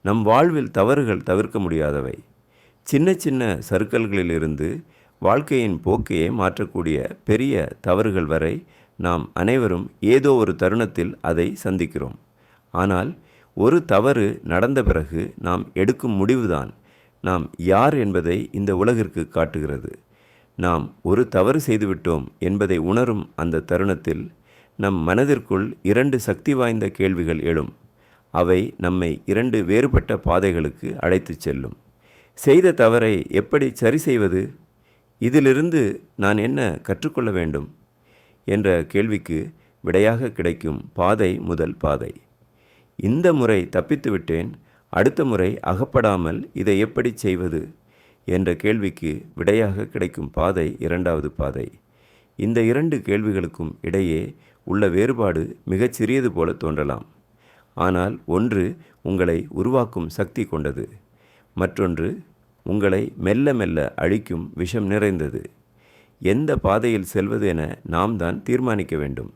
நம் வாழ்வில் தவறுகள் தவிர்க்க முடியாதவை. சின்ன சின்ன சறுக்கல்களிலிருந்து வாழ்க்கையின் போக்கையே மாற்றக்கூடிய பெரிய தவறுகள் வரை நாம் அனைவரும் ஏதோ ஒரு தருணத்தில் அதை சந்திக்கிறோம். ஆனால் ஒரு தவறு நடந்த பிறகு நாம் எடுக்கும் முடிவுதான் நாம் யார் என்பதை இந்த உலகிற்கு காட்டுகிறது. நாம் ஒரு தவறு செய்துவிட்டோம் என்பதை உணரும் அந்த தருணத்தில் நம் மனதிற்குள் 2 சக்தி வாய்ந்த கேள்விகள் எழும். அவை நம்மை 2 வேறுபட்ட பாதைகளுக்கு அழைத்துச் செல்லும். செய்த தவறை எப்படி சரி செய்வது? இதிலிருந்து நான் என்ன கற்றுக்கொள்ள வேண்டும் என்ற கேள்விக்கு விடையாக கிடைக்கும் பாதை முதல் பாதை. இந்த முறை தப்பித்து விட்டேன், அடுத்த முறை அகப்படாமல் இதை எப்படி செய்வது என்ற கேள்விக்கு விடையாக கிடைக்கும் பாதை 2வது பாதை. இந்த 2 கேள்விகளுக்கும் இடையே உள்ள வேறுபாடு மிகச் சிறியது போல தோன்றலாம். ஆனால் ஒன்று உங்களை உருவாக்கும் சக்தி கொண்டது, மற்றொன்று உங்களை மெல்ல மெல்ல அழிக்கும் விஷம் நிறைந்தது. எந்த பாதையில் செல்வது என நாம் தான் தீர்மானிக்க வேண்டும்.